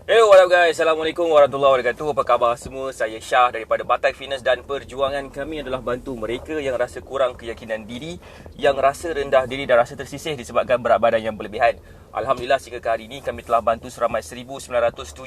Hello, what up guys? Assalamualaikum warahmatullahi wabarakatuh. Apa khabar semua? Saya Syah daripada Batai Fitness, dan perjuangan kami adalah bantu mereka yang rasa kurang keyakinan diri, yang rasa rendah diri dan rasa tersisih disebabkan berat badan yang berlebihan. Alhamdulillah, sehingga ke hari ini kami telah bantu seramai 1972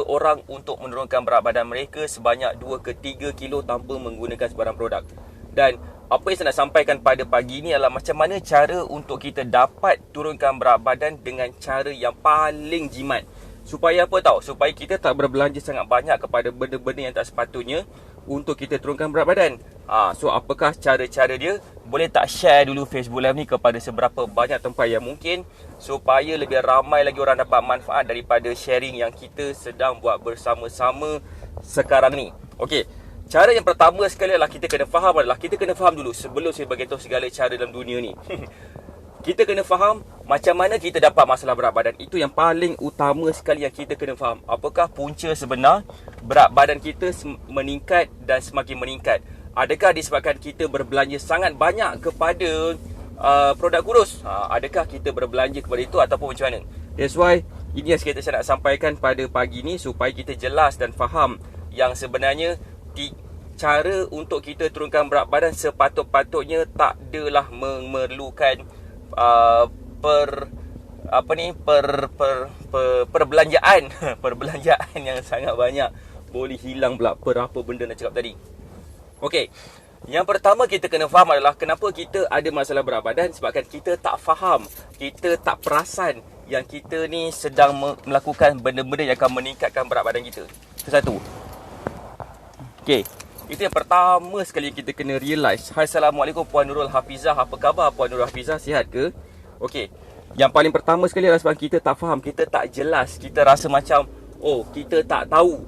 orang untuk menurunkan berat badan mereka sebanyak 2 ke 3 kilo tanpa menggunakan sebarang produk. Dan apa yang saya nak sampaikan pada pagi ini adalah macam mana cara untuk kita dapat turunkan berat badan dengan cara yang paling jimat. Supaya apa tahu? Supaya kita tak berbelanja sangat banyak kepada benda-benda yang tak sepatutnya untuk kita turunkan berat badan. So apakah cara-cara dia? Boleh tak share dulu Facebook Live ni kepada seberapa banyak tempat yang mungkin, supaya lebih ramai lagi orang dapat manfaat daripada sharing yang kita sedang buat bersama-sama sekarang ni. Okey. Cara yang pertama sekali adalah kita kena faham dulu sebelum saya beritahu segala cara dalam dunia ni. Kita kena faham macam mana kita dapat masalah berat badan. Itu yang paling utama sekali yang kita kena faham. Apakah punca sebenar berat badan kita meningkat dan semakin meningkat? Adakah disebabkan kita berbelanja sangat banyak kepada produk kurus? Adakah kita berbelanja kepada itu ataupun macam mana? That's why ini yang saya nak sampaikan pada pagi ni, supaya kita jelas dan faham yang sebenarnya cara untuk kita turunkan berat badan sepatut-patutnya tak adalah memerlukan perbelanjaan perbelanjaan yang sangat banyak. Boleh hilang pula apa benda nak cakap tadi. Okey. Yang pertama kita kena faham adalah kenapa kita ada masalah berat badan. Sebabkan kita tak faham, kita tak perasan yang kita ni sedang melakukan benda-benda yang akan meningkatkan berat badan kita. Itu satu. Okey. Itu yang pertama sekali kita kena realise. Hai, Assalamualaikum Puan Nurul Hafizah. Apa khabar Puan Nurul Hafizah? Sihat ke? Okey. Yang paling pertama sekali adalah sebab kita tak faham, kita tak jelas. Kita rasa macam, kita tak tahu.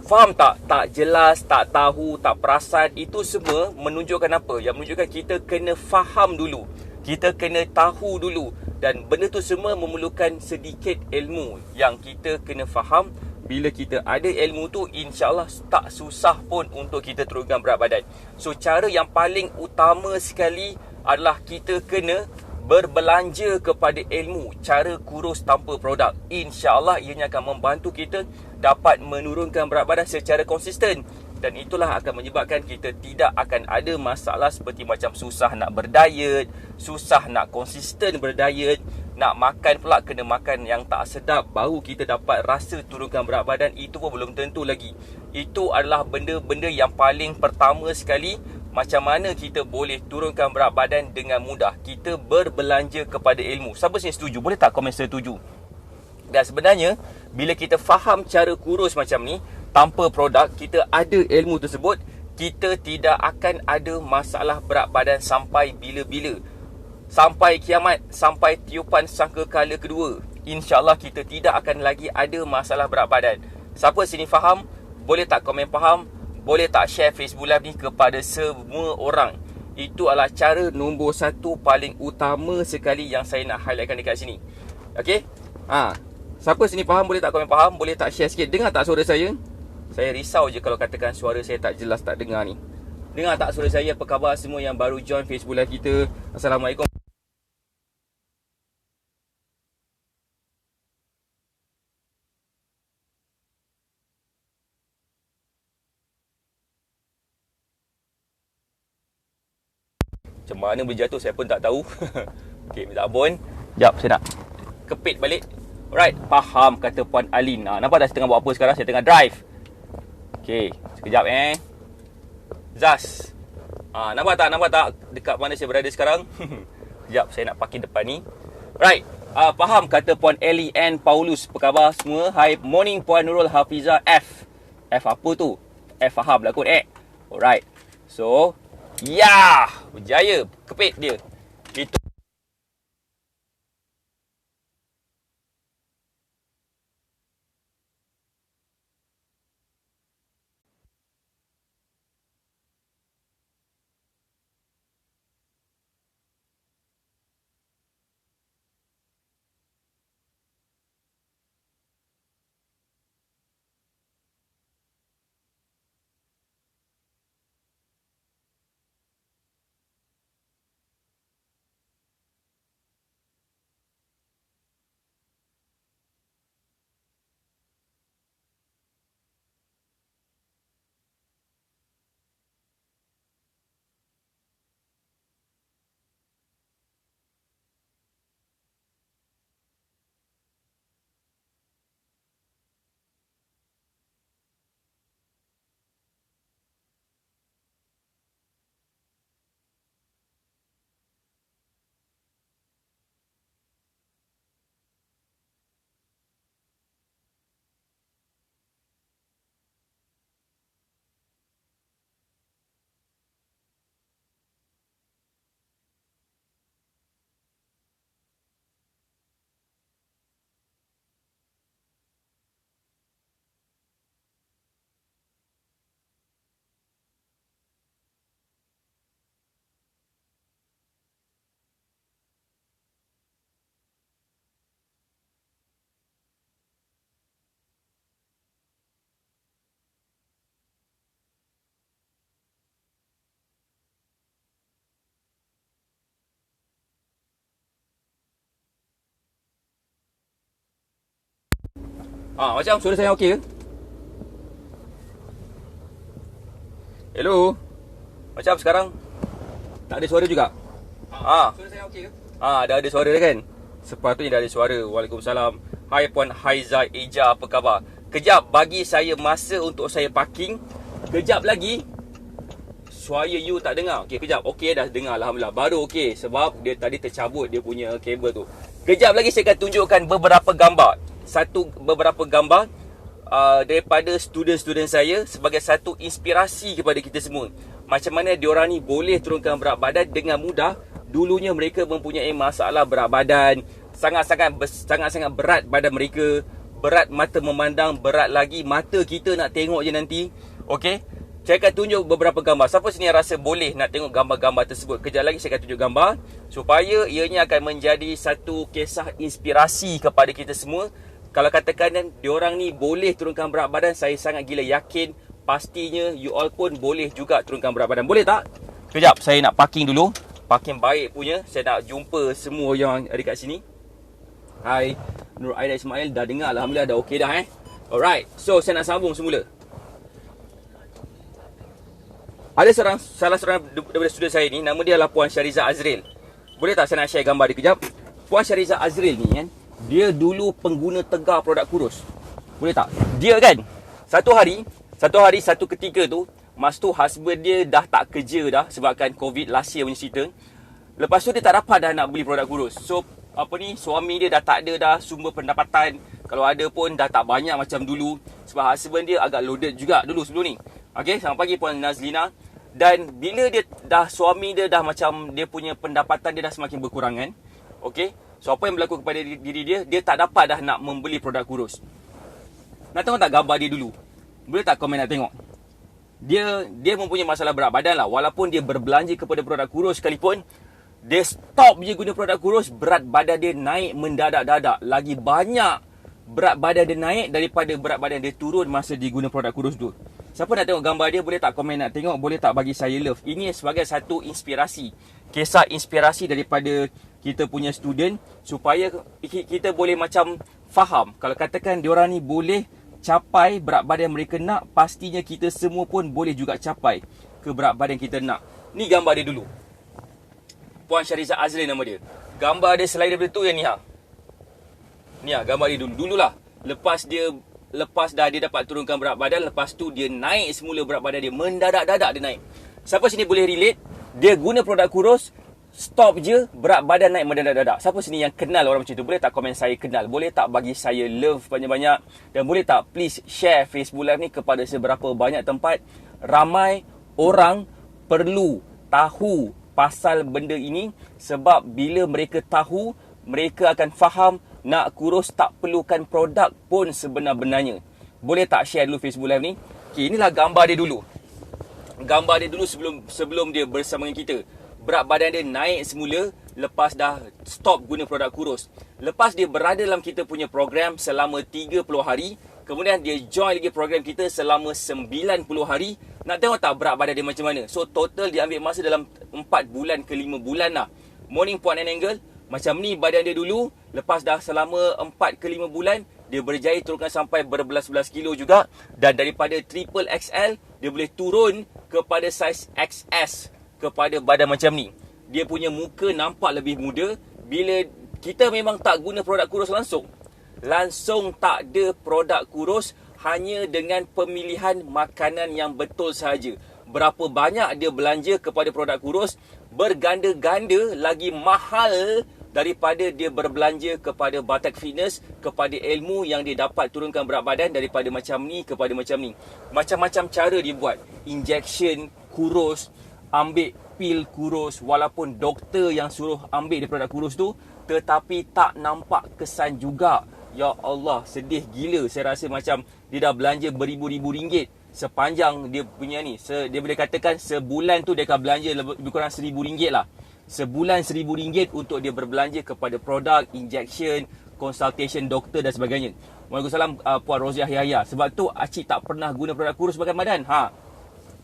Faham tak? Tak jelas, tak tahu, tak perasan. Itu semua menunjukkan apa? Yang menunjukkan kita kena faham dulu. Kita kena tahu dulu. Dan benda tu semua memerlukan sedikit ilmu yang kita kena faham. Bila kita ada ilmu tu, insya-Allah tak susah pun untuk kita turunkan berat badan. So cara yang paling utama sekali adalah kita kena berbelanja kepada ilmu cara kurus tanpa produk. Insya-Allah ianya akan membantu kita dapat menurunkan berat badan secara konsisten. Dan itulah akan menyebabkan kita tidak akan ada masalah seperti macam susah nak berdiet, susah nak konsisten berdiet, nak makan pula kena makan yang tak sedap, baru kita dapat rasa turunkan berat badan. Itu pun belum tentu lagi. Itu adalah benda-benda yang paling pertama sekali. Macam mana kita boleh turunkan berat badan dengan mudah? Kita berbelanja kepada ilmu. Siapa sini setuju? Boleh tak komen setuju? Dan sebenarnya bila kita faham cara kurus macam ni tanpa produk, kita ada ilmu tersebut, kita tidak akan ada masalah berat badan sampai bila-bila. Sampai kiamat, sampai tiupan sangkakala kedua. InsyaAllah kita tidak akan lagi ada masalah berat badan. Siapa sini faham? Boleh tak komen faham? Boleh tak share Facebook Live ni kepada semua orang? Itu adalah cara nombor satu paling utama sekali yang saya nak highlightkan dekat sini. Okey? Siapa sini faham? Boleh tak komen faham? Boleh tak share sikit? Dengar tak suara saya? Saya risau je kalau katakan suara saya tak jelas, tak dengar ni. Dengar tak suara saya? Apa khabar semua yang baru join Facebook Live kita? Assalamualaikum. Macam mana boleh jatuh saya pun tak tahu. Okey, minta ampun. Sekejap, saya nak kepit balik. Alright, faham kata Puan Alin. Nampak tak saya tengah buat apa sekarang? Saya tengah drive. Okey, sekejap Zas. Nampak tak dekat mana saya berada sekarang? Sekejap, saya nak parking depan ni. Right. Faham kata Puan Ellie Ann Paulus. Apa khabar semua? Hi, morning Puan Nurul Hafizah F. F apa tu? F faham lah kot Alright. So, berjaya. Kepit dia. Itu. Macam suara saya okey ke? Hello. Macam sekarang tak ada suara juga. Suara saya okey ke? Dah ada suara dah kan? Sepatutnya dah ada suara. Waalaikumsalam. Hai Puan Haiza Eja, apa khabar? Kejap, bagi saya masa untuk saya parking. Kejap lagi. Suara you tak dengar. Okey, kejap. Okey, dah dengar alhamdulillah. Baru okey sebab dia tadi tercabut dia punya kabel tu. Kejap lagi saya akan tunjukkan beberapa gambar. Beberapa gambar daripada student-student saya sebagai satu inspirasi kepada kita semua. Macam mana diorang ni boleh turunkan berat badan dengan mudah. Dulunya mereka mempunyai masalah berat badan, sangat-sangat berat badan mereka, berat mata memandang, berat lagi mata kita nak tengok je nanti. Okey, saya akan tunjuk beberapa gambar. Siapa sini yang rasa boleh nak tengok gambar-gambar tersebut? Kejap lagi saya akan tunjuk gambar supaya ianya akan menjadi satu kisah inspirasi kepada kita semua. Kalau katakan diorang ni boleh turunkan berat badan, saya sangat gila yakin pastinya you all pun boleh juga turunkan berat badan. Boleh tak? Kejap, saya nak parking dulu. Parking baik punya. Saya nak jumpa semua yang ada kat sini. Hai, Nur Aida Ismail dah dengar alhamdulillah, dah okey dah Alright, so saya nak sambung semula. Ada salah seorang daripada student saya ni, nama dia adalah Puan Syariza Azril. Boleh tak saya nak share gambar dia kejap? Puan Syariza Azril ni dia dulu pengguna tegar produk kurus. Boleh tak? Dia kan satu hari satu ketika tu, mas tu husband dia dah tak kerja dah sebabkan COVID last year punya cerita. Lepas tu dia tak dapat dah nak beli produk kurus. So suami dia dah tak ada dah sumber pendapatan. Kalau ada pun dah tak banyak macam dulu. Sebab husband dia agak loaded juga dulu sebelum ni. Okay, selamat pagi Puan Nazlina. Dan bila suami dia dah macam dia punya pendapatan dia dah semakin berkurangan. Okay, so apa yang berlaku kepada diri dia, dia tak dapat dah nak membeli produk kurus. Nak tengok tak gambar dia dulu? Boleh tak komen nak tengok? Dia mempunyai masalah berat badan lah. Walaupun dia berbelanja kepada produk kurus sekalipun, dia stop je guna produk kurus, berat badan dia naik mendadak-dadak. Lagi banyak berat badan dia naik daripada berat badan dia turun masa dia guna produk kurus tu. Siapa nak tengok gambar dia, boleh tak komen nak tengok? Boleh tak bagi saya love? Ini sebagai satu inspirasi. Kisah inspirasi daripada kita punya student, supaya kita boleh macam faham. Kalau katakan diorang ni boleh capai berat badan mereka nak, pastinya kita semua pun boleh juga capai ke berat badan kita nak. Ni gambar dia dulu. Puan Syariza Azril nama dia. Gambar dia selain daripada tu yang ni Ni gambar dia dululah. Lepas dah dia dapat turunkan berat badan, lepas tu dia naik semula berat badan dia, mendadak-dadak dia naik. Siapa sini boleh relate? Dia guna produk kurus, stop je, berat badan naik mendadak-dadak. Siapa sini yang kenal orang macam tu? Boleh tak komen saya kenal? Boleh tak bagi saya love banyak-banyak? Dan boleh tak please share Facebook Live ni kepada seberapa banyak tempat? Ramai orang perlu tahu pasal benda ini. Sebab bila mereka tahu, mereka akan faham nak kurus tak perlukan produk pun sebenar-benarnya. Boleh tak share dulu Facebook Live ni? Okay, inilah gambar dia dulu. Gambar dia dulu sebelum dia bersama dengan kita. Berat badan dia naik semula lepas dah stop guna produk kurus. Lepas dia berada dalam kita punya program selama 30 hari, kemudian dia join lagi program kita selama 90 hari. Nak tengok tak berat badan dia macam mana? So total dia ambil masa dalam 4 bulan ke 5 bulan lah. Morning Puan and Angle, macam ni badan dia dulu. Lepas dah selama 4 ke 5 bulan, dia berjaya turunkan sampai berbelas-belas kilo juga. Dan daripada triple XL, dia boleh turun kepada saiz XS, kepada badan macam ni. Dia punya muka nampak lebih muda. Bila kita memang tak guna produk kurus langsung tak ada produk kurus, hanya dengan pemilihan makanan yang betul sahaja. Berapa banyak dia belanja kepada produk kurus, berganda-ganda lagi mahal daripada dia berbelanja kepada Batak Fitness, kepada ilmu yang dia dapat turunkan berat badan daripada macam ni kepada macam ni. Macam-macam cara dia buat. Injection kurus, ambil pil kurus, walaupun doktor yang suruh ambil dia produk kurus tu, tetapi tak nampak kesan juga. Ya Allah, sedih gila. Saya rasa macam dia dah belanja beribu-ribu ringgit sepanjang dia punya ni. Dia boleh katakan sebulan tu dia akan belanja lebih kurang RM1,000 lah. Sebulan RM1,000 untuk dia berbelanja kepada produk, injection, consultation doktor dan sebagainya. Waalaikumsalam Puan Roziah Yahya. Sebab tu Acik tak pernah guna produk kurus badan badan.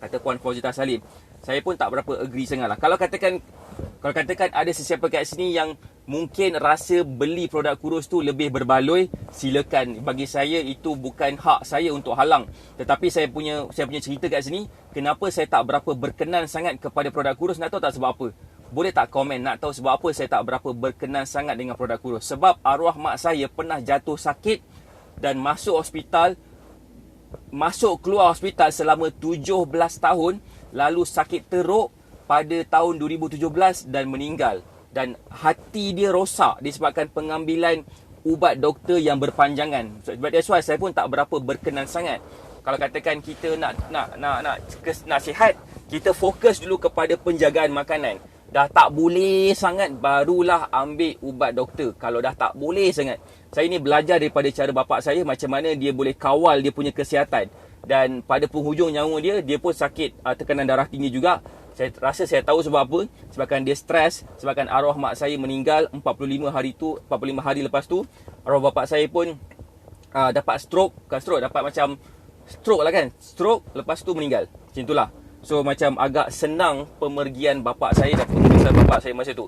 Kata Puan Fauzita Salim. Saya pun tak berapa agree sangat lah. Kalau katakan ada sesiapa kat sini yang mungkin rasa beli produk kurus tu lebih berbaloi, silakan. Bagi saya itu bukan hak saya untuk halang. Tetapi saya punya cerita kat sini, kenapa saya tak berapa berkenan sangat kepada produk kurus. Nak tahu tak sebab apa? Boleh tak komen nak tahu sebab apa saya tak berapa berkenan sangat dengan produk kurus? Sebab arwah mak saya pernah jatuh sakit dan masuk keluar hospital selama 17 tahun, lalu sakit teruk pada tahun 2017 dan meninggal. Dan hati dia rosak disebabkan pengambilan ubat doktor yang berpanjangan. Sebab that's why saya pun tak berapa berkenan sangat. Kalau katakan kita nak sihat, kita fokus dulu kepada penjagaan makanan. Dah tak boleh sangat, barulah ambil ubat doktor. Kalau dah tak boleh sangat. Saya ni belajar daripada cara bapak saya macam mana dia boleh kawal dia punya kesihatan. Dan pada penghujung nyawa dia pun sakit tekanan darah tinggi juga. Saya rasa saya tahu sebab apa. Sebabkan dia stres. Sebabkan arwah mak saya meninggal 45 hari lepas tu. Arwah bapak saya pun dapat stroke. Bukan stroke, dapat macam stroke lah kan. Stroke, lepas tu meninggal. Macam itulah. So macam agak senang pemergian bapak saya dan pengurusan bapak saya masa tu.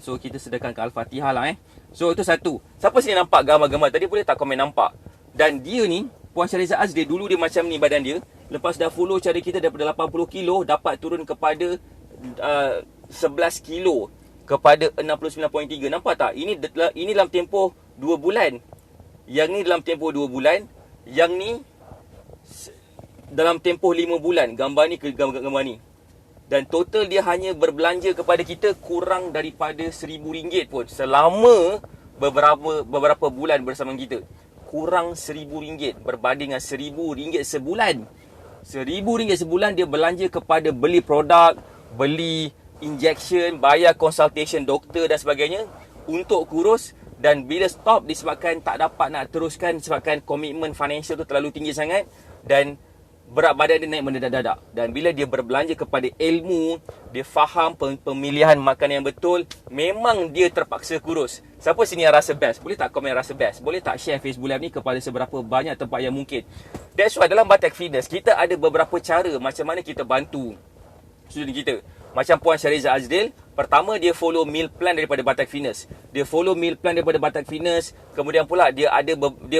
So kita sedekahkan Al-Fatihah lah So itu satu. Siapa sini nampak gambar-gambar tadi, boleh tak komen nampak? Dan dia ni, Puan Shahriza Azril, dulu dia macam ni badan dia. Lepas dah follow cara kita daripada 80 kilo, dapat turun kepada 11 kilo kepada 69.3. Nampak tak? Ini dalam tempoh 2 bulan. Yang ni dalam tempoh 2 bulan. Yang ni dalam tempoh 5 bulan. Gambar ni ke gambar ni. Dan total dia hanya berbelanja kepada kita kurang daripada RM1,000 pun selama beberapa bulan bersama kita. Kurang RM1,000 berbanding dengan RM1,000 sebulan. RM1,000 sebulan dia belanja kepada beli produk, beli injection, bayar consultation doktor dan sebagainya untuk kurus. Dan bila stop disebabkan tak dapat nak teruskan disebabkan komitmen financial tu terlalu tinggi sangat dan berat badan dia naik mendadak-dadak. Dan bila dia berbelanja kepada ilmu, dia faham pemilihan makanan yang betul, memang dia terpaksa kurus. Siapa sini yang rasa best? Boleh tak komen rasa best? Boleh tak share Facebook Live ni kepada seberapa banyak tempat yang mungkin? That's why dalam Batak Fitness, kita ada beberapa cara macam mana kita bantu student kita. Macam Puan Shahriza Azril, pertama dia follow meal plan daripada Batak Fitness. Dia follow meal plan daripada Batak Fitness. Kemudian pula dia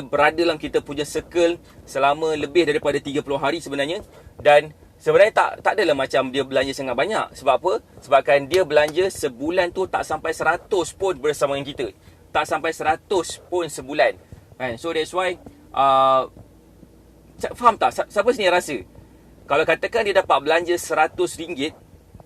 berada dalam kita punya circle selama lebih daripada 30 hari sebenarnya. Dan sebenarnya tak adalah macam dia belanja sangat banyak. Sebab apa? Sebabkan dia belanja sebulan tu tak sampai 100 pun bersama dengan kita. Tak sampai 100 pun sebulan. So that's why faham tak? Siapa sini rasa? Kalau katakan dia dapat belanja RM100,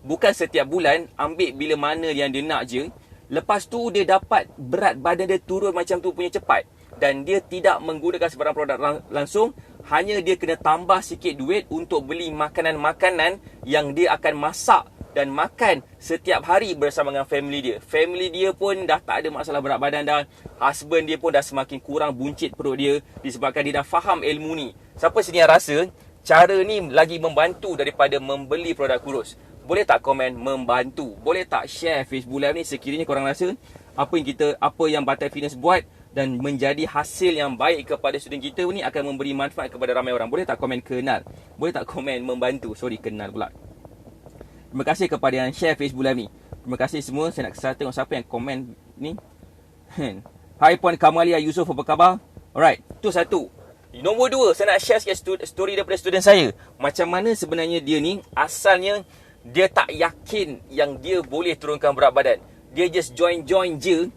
bukan setiap bulan, ambil bila mana yang dia nak je. Lepas tu dia dapat berat badan dia turun macam tu punya cepat. Dan dia tidak menggunakan sebarang produk langsung. Hanya dia kena tambah sikit duit untuk beli makanan-makanan yang dia akan masak dan makan setiap hari bersama dengan family dia. Family dia pun dah tak ada masalah berat badan dah. Husband dia pun dah semakin kurang buncit perut dia disebabkan dia dah faham ilmu ni. Siapa sini yang rasa cara ni lagi membantu daripada membeli produk kurus? Boleh tak komen membantu? Boleh tak share Facebook Live ni sekiranya korang rasa apa yang Batak Fitness buat dan menjadi hasil yang baik kepada student kita ni akan memberi manfaat kepada ramai orang. Boleh tak komen kenal? Boleh tak komen membantu? Sorry, kenal pula. Terima kasih kepada yang share Facebook Live ni. Terima kasih semua. Saya nak tengok siapa yang komen ni. Hai Puan Kamalia Yusof, apa khabar? Alright, tu satu. Nombor dua, saya nak share sikit story daripada student saya. Macam mana sebenarnya dia ni asalnya dia tak yakin yang dia boleh turunkan berat badan. Dia just join je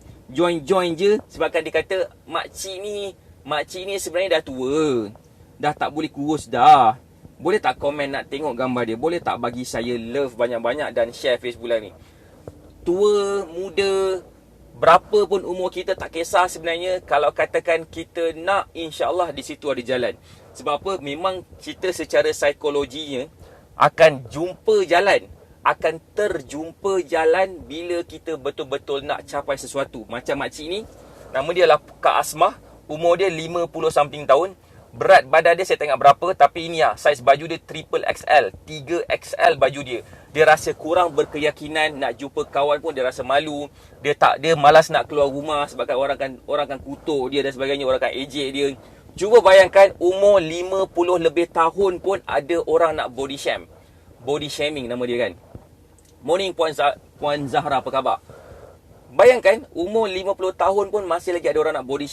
sebabkan dia kata makcik ni sebenarnya dah tua. Dah tak boleh kurus dah. Boleh tak komen nak tengok gambar dia? Boleh tak bagi saya love banyak-banyak dan share Facebook Live ni? Tua, muda, berapa pun umur kita tak kisah sebenarnya. Kalau katakan kita nak, insya-Allah di situ ada jalan. Sebab apa? Memang kita secara psikologinya akan terjumpa jalan bila kita betul-betul nak capai sesuatu. Macam makcik ni, nama dia lah Kak Asmah, umur dia 50 something tahun. Berat badan dia saya tengok berapa, tapi ini lah, saiz baju dia triple XL, 3XL baju dia. Dia rasa kurang berkeyakinan, nak jumpa kawan pun dia rasa malu. Dia malas nak keluar rumah sebab orang kan kutuk dia dan sebagainya, orang kan ejek dia. Cuba bayangkan umur 50 lebih tahun pun ada orang nak body shame. Body shaming nama dia kan. Morning Puan Zahra, apa khabar? Bayangkan umur 50 tahun pun masih lagi ada orang nak body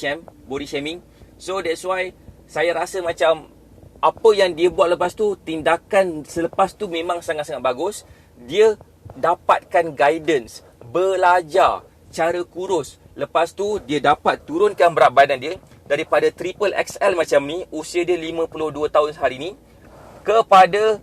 shaming. So that's why saya rasa macam apa yang dia buat lepas tu, tindakan selepas tu memang sangat-sangat bagus. Dia dapatkan guidance, belajar cara kurus. Lepas tu dia dapat turunkan berat badan dia daripada triple XL macam ni, usia dia 52 tahun hari ni, kepada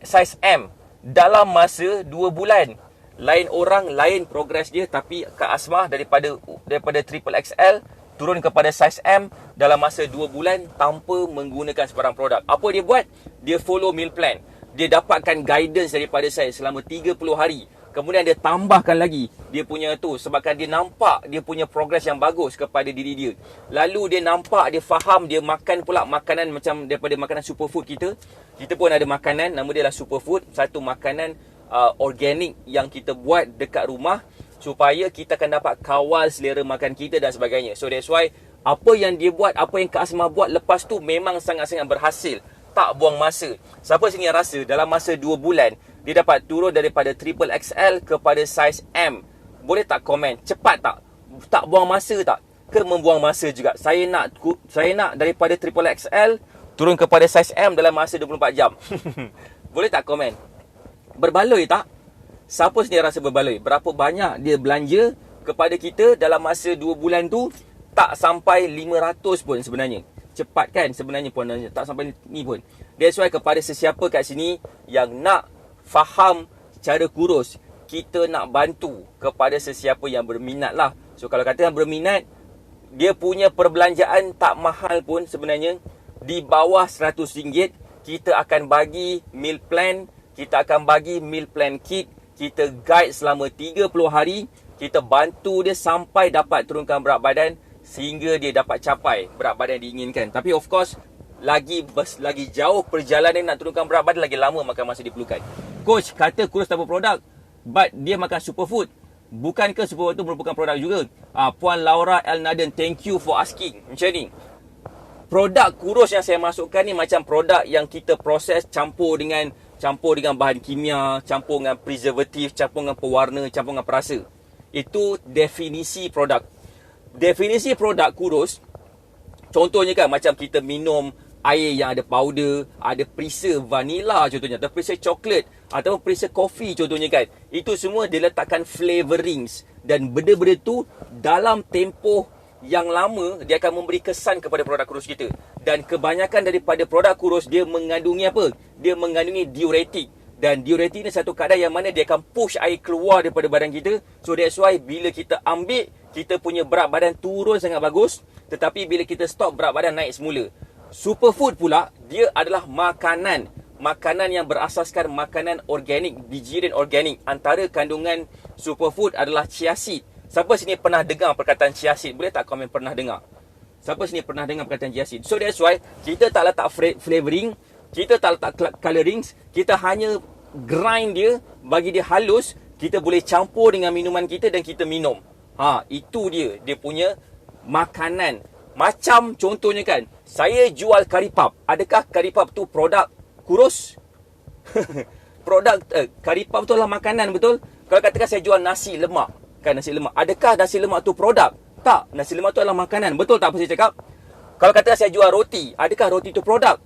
saiz M dalam masa 2 bulan. Lain orang, lain progres dia, tapi Kak Asmah daripada triple XL turun kepada saiz M dalam masa 2 bulan tanpa menggunakan sebarang produk. Apa dia buat? Dia follow meal plan. Dia dapatkan guidance daripada saya selama 30 hari. Kemudian dia tambahkan lagi dia punya tu, sebabkan dia nampak dia punya progres yang bagus kepada diri dia. Lalu dia nampak, dia faham, dia makan pula makanan macam daripada makanan superfood kita. Kita pun ada makanan, nama dia lah superfood. Satu makanan organik yang kita buat dekat rumah supaya kita akan dapat kawal selera makan kita dan sebagainya. So that's why apa yang dia buat, apa yang Kak Asmah buat lepas tu memang sangat-sangat berhasil. Tak buang masa. Siapa sini yang rasa dalam masa 2 bulan dia dapat turun daripada triple XL kepada saiz M? Boleh tak komen? Cepat tak? Tak buang masa tak? Ke membuang masa juga? Saya nak daripada triple XL turun kepada saiz M dalam masa 24 jam. Boleh tak komen? Berbaloi tak? Siapa sini rasa berbaloi? Berapa banyak dia belanja kepada kita dalam masa 2 bulan tu? Tak sampai 500 pun sebenarnya. Cepat kan sebenarnya pun, tak sampai ni pun. That's why kepada sesiapa kat sini yang nak faham cara kurus, kita nak bantu kepada sesiapa yang berminat lah. So kalau kata yang berminat, dia punya perbelanjaan tak mahal pun sebenarnya. Di bawah RM100 kita akan bagi meal plan, kita akan bagi meal plan kit, kita guide selama 30 hari, kita bantu dia sampai dapat turunkan berat badan sehingga dia dapat capai berat badan yang diinginkan. Tapi of course lagi jauh perjalanan nak turunkan berat badan, lagi lama makan masa diperlukan. Coach kata kurus tanpa produk, but dia makan superfood. Bukankah superfood itu merupakan produk juga? Puan Laura L. Naden, thank you for asking. Macam ni, produk kurus yang saya masukkan ni macam produk yang kita proses, campur dengan bahan kimia, campur dengan preservatif, campur dengan pewarna, campur dengan perasa. Itu definisi produk. Definisi produk kurus, contohnya kan macam kita minum air yang ada powder, ada perisa vanilla contohnya, atau perisa coklat, atau perisa kopi contohnya kan. Itu semua diletakkan flavorings, dan benda-benda tu dalam tempoh yang lama dia akan memberi kesan kepada produk kurus kita. Dan kebanyakan daripada produk kurus dia mengandungi apa? Dia mengandungi diuretik. Dan diuretik ni satu kadar yang mana dia akan push air keluar daripada badan kita. So that's why bila kita ambil, kita punya berat badan turun sangat bagus. Tetapi bila kita stop, berat badan naik semula. Superfood pula, dia adalah makanan. Makanan yang berasaskan makanan organik, bijiran organik. Antara kandungan superfood adalah chia seed. Siapa sini pernah dengar perkataan chia seed? Boleh tak komen pernah dengar? Siapa sini pernah dengar perkataan chia seed? So that's why kita tak letak flavoring, kita tak letak colorings, kita hanya grind dia, bagi dia halus, kita boleh campur dengan minuman kita dan kita minum. Itu dia punya makanan. Macam contohnya kan, saya jual kari pap. Adakah kari pap tu produk kurus? Produk kari pap tu adalah makanan, betul? Kalau katakan saya jual nasi lemak, kan nasi lemak, adakah nasi lemak tu produk? Tak, nasi lemak tu adalah makanan. Betul tak apa saya cakap? Kalau katakan saya jual roti, adakah roti tu produk?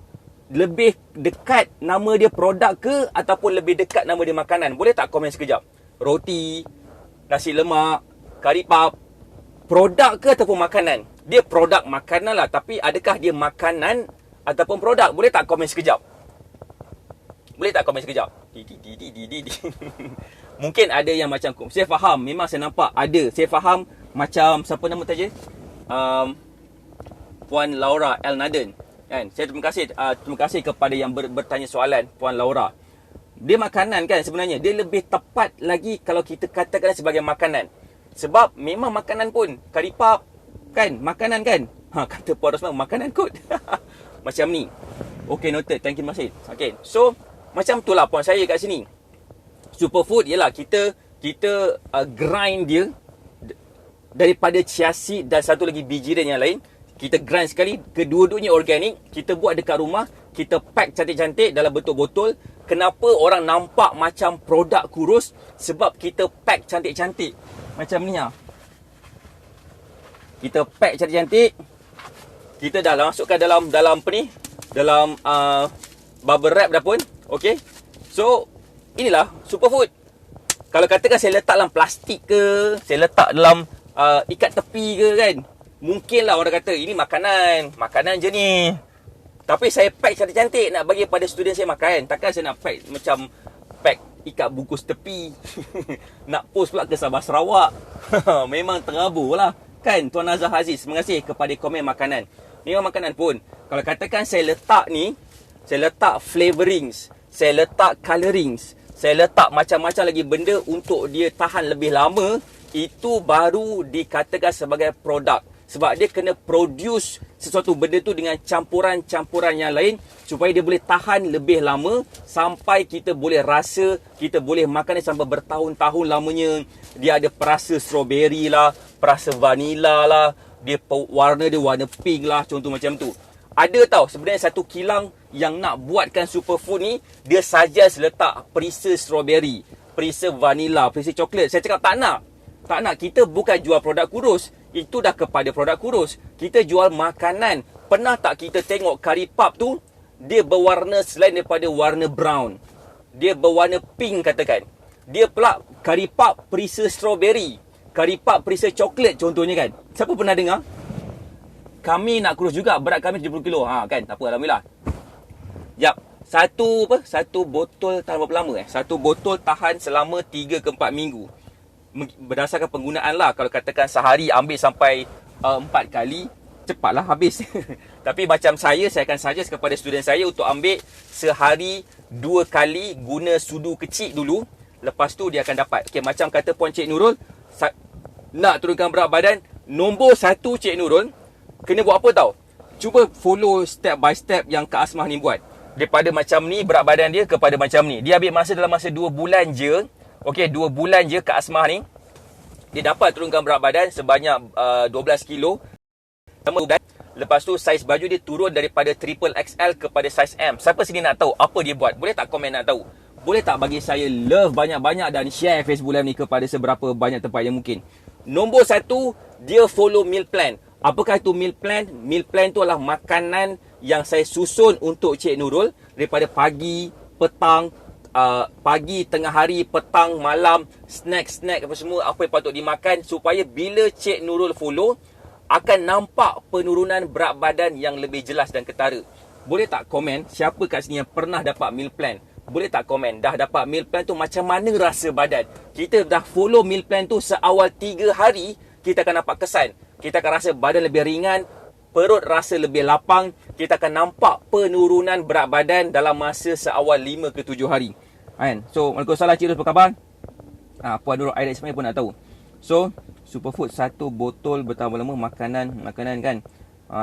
Lebih dekat nama dia produk ke ataupun lebih dekat nama dia makanan? Boleh tak komen sekejap? Roti, nasi lemak, kari pap, produk ke ataupun makanan? Dia produk makanan lah, tapi adakah dia makanan ataupun produk? Boleh tak komen sekejap? Boleh tak komen sekejap? Mungkin ada yang macam, saya faham, memang saya nampak ada. Saya faham macam, siapa nama tadi? Puan Laura L. Naden. Kan? Saya terima kasih kepada yang bertanya soalan, Puan Laura. Dia makanan kan sebenarnya. Dia lebih tepat lagi kalau kita katakan sebagai makanan. Sebab memang makanan pun, kari pap kan, makanan kan. Kata Puan Rosman, makanan kot. Macam ni. Okay, noted. Thank you masih. Okay, so macam tu lah puan saya kat sini. Superfood ialah kita grind dia daripada chia seed dan satu lagi bijiran yang lain. Kita grind sekali, kedua-duanya organik. Kita buat dekat rumah, kita pack cantik-cantik dalam bentuk botol. Kenapa orang nampak macam produk kurus? Sebab kita pack cantik-cantik macam ni lah. Kita pack cantik-cantik. Kita dah masukkan dalam apa ni? Dalam bubble wrap dah pun. Okey. So, inilah superfood. Kalau katakan saya letak dalam plastik ke, saya letak dalam ikat tepi ke kan, mungkinlah orang kata ini makanan je ni. Tapi saya pack cantik-cantik nak bagi pada student saya makan. Takkan saya nak pack macam pack ikat bungkus tepi. Nak post pula ke Sabah Sarawak. Memang terabur lah. Kan Tuan Azhar Aziz, terima kasih kepada komen makanan. Memang makanan pun, kalau katakan saya letak ni, saya letak flavorings, saya letak colorings, saya letak macam-macam lagi benda untuk dia tahan lebih lama, itu baru dikatakan sebagai produk. Sebab dia kena produce sesuatu benda tu dengan campuran-campuran yang lain supaya dia boleh tahan lebih lama sampai kita boleh rasa, kita boleh makan dia sampai bertahun-tahun lamanya. Dia ada perasa strawberry lah, perasa vanilla lah, dia warna dia warna pink lah, contoh macam tu. Ada tau sebenarnya satu kilang yang nak buatkan superfood ni, dia saja letak perisa strawberry, perisa vanilla, perisa coklat. Saya cakap tak nak. Tak nak, kita bukan jual produk kurus. Itu dah kepada produk kurus. Kita jual makanan. Pernah tak kita tengok curry puff tu, dia berwarna selain daripada warna brown, dia berwarna pink katakan. Dia pula curry puff perisa strawberry, curry puff perisa coklat contohnya kan. Siapa pernah dengar? Kami nak kurus juga, berat kami 70 kilo. Kan, tak apa, alhamdulillah. Jap, satu botol tahan berapa lama Satu botol tahan selama 3 ke 4 minggu. Berdasarkan penggunaan lah. Kalau katakan sehari ambil sampai 4 kali, cepatlah habis. Tapi macam saya akan suggest kepada student saya untuk ambil sehari 2 kali, guna sudu kecil dulu. Lepas tu dia akan dapat. Okay, macam kata Puan Cik Nurul, nak turunkan berat badan, nombor 1 Cik Nurul, kena buat apa tau? Cuba follow step by step yang Kak Asmah ni buat. Daripada macam ni berat badan dia kepada macam ni. Dia ambil masa dalam masa 2 bulan je. Okey, 2 bulan je Kak Asmah ni, dia dapat turunkan berat badan sebanyak 12 kilo. Lepas tu saiz baju dia turun daripada triple XL kepada saiz M. Siapa sini nak tahu apa dia buat? Boleh tak komen nak tahu? Boleh tak bagi saya love banyak-banyak dan share Facebook Live ni kepada seberapa banyak tempat yang mungkin. Nombor 1, dia follow meal plan. Apakah itu meal plan? Meal plan tu adalah makanan yang saya susun untuk Cik Nurul daripada pagi, petang, pagi, tengah hari, petang, malam, snack apa semua, apa yang patut dimakan, supaya bila Cik Nurul follow, akan nampak penurunan berat badan yang lebih jelas dan ketara. Boleh tak komen siapa kat sini yang pernah dapat meal plan? Boleh tak komen dah dapat meal plan tu, macam mana rasa badan? Kita dah follow meal plan tu seawal 3 hari, kita akan nampak kesan. Kita akan rasa badan lebih ringan, perut rasa lebih lapang, kita akan nampak penurunan berat badan dalam masa seawal 5 ke 7 hari. Kan? So, Waalaikumsalam Cik Rus, apa khabar? Puan Nurul Aida Ismail pun nak tahu. So, superfood 1 botol bertambah lama makanan kan.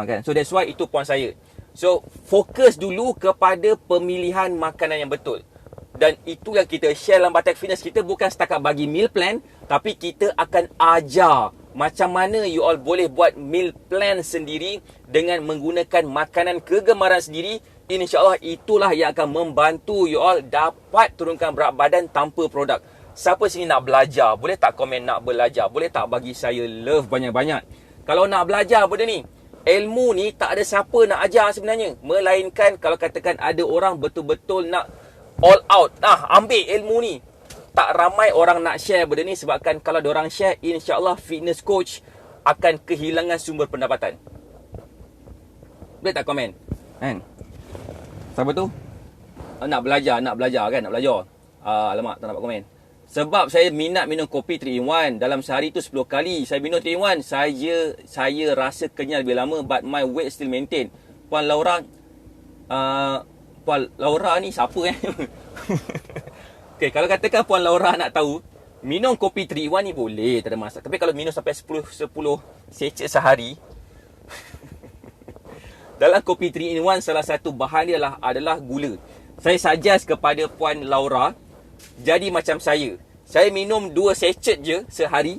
Kan? So, that's why itu puan saya. So, fokus dulu kepada pemilihan makanan yang betul. Dan itu yang kita share dalam Batik Fitness. Kita bukan setakat bagi meal plan, tapi kita akan ajar macam mana you all boleh buat meal plan sendiri dengan menggunakan makanan kegemaran sendiri. InsyaAllah itulah yang akan membantu you all dapat turunkan berat badan tanpa produk. Siapa sini nak belajar? Boleh tak komen nak belajar? Boleh tak bagi saya love banyak-banyak? Kalau nak belajar benda ni, ilmu ni tak ada siapa nak ajar sebenarnya. Melainkan kalau katakan ada orang betul-betul nak all out, ambil ilmu ni. Tak ramai orang nak share benda ni, sebabkan kalau diorang share, insyaAllah fitness coach akan kehilangan sumber pendapatan. Boleh tak komen? Kan? Siapa tu? Nak belajar kan? Nak belajar. Alamak, tak dapat komen. Sebab saya minat minum kopi 3-in-1. Dalam sehari tu 10 kali saya minum 3-in-1. Saya rasa kenyal lebih lama, but my weight still maintain. Puan Laura ni siapa Okay, kalau katakan Puan Laura nak tahu, minum kopi 3-in-1 ni boleh, tak ada masalah. Tapi kalau minum sampai 10 sachet sehari dalam kopi 3-in-1 salah satu bahan dia adalah gula. Saya suggest kepada Puan Laura jadi macam saya. Saya minum 2 sachet je sehari.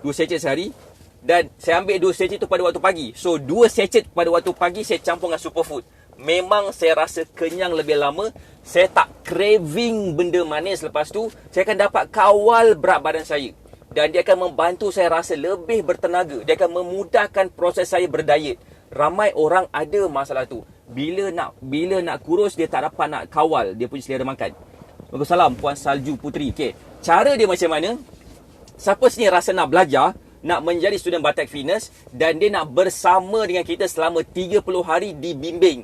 2 sachet sehari. Dan saya ambil 2 sachet tu pada waktu pagi. So 2 sachet pada waktu pagi saya campur dengan superfood. Memang saya rasa kenyang lebih lama. Saya tak craving benda manis lepas tu. Saya akan dapat kawal berat badan saya. dan dia akan membantu saya rasa lebih bertenaga. Dia akan memudahkan proses saya berdiet. Ramai orang ada masalah tu. Bila nak kurus, dia tak dapat nak kawal dia punya selera makan. Waalaikumsalam Puan Salju Puteri. Okey, cara dia macam mana? Siapa sini rasa nak belajar, nak menjadi student Batak Fitness dan dia nak bersama dengan kita selama 30 hari dibimbing,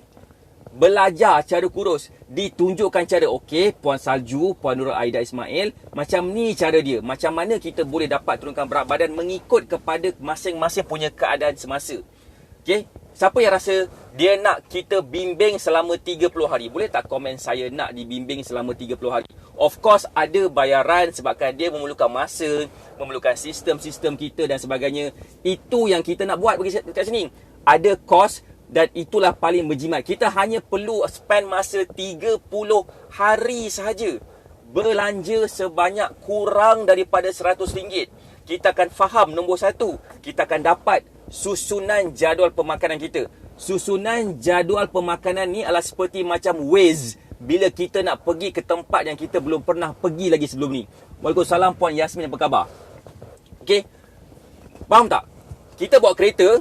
belajar cara kurus, ditunjukkan cara. Okey, Puan Salju, Puan Nurul Aida Ismail, macam ni cara dia. Macam mana kita boleh dapat turunkan berat badan mengikut kepada masing-masing punya keadaan semasa. Okey, siapa yang rasa dia nak kita bimbing selama 30 hari? Boleh tak komen saya nak dibimbing selama 30 hari? Of course ada bayaran sebabkan dia memerlukan masa, memerlukan sistem-sistem kita dan sebagainya. Itu yang kita nak buat dekat sini. Ada kos dan itulah paling berjimat. Kita hanya perlu spend masa 30 hari sahaja. Belanja sebanyak kurang daripada RM100. Kita akan faham nombor satu. Kita akan dapat susunan jadual pemakanan kita. Susunan jadual pemakanan ni adalah seperti macam Waze bila kita nak pergi ke tempat yang kita belum pernah pergi lagi sebelum ni. Waalaikumsalam Puan Yasmin, apa khabar? Okey, faham tak? Kita bawa kereta,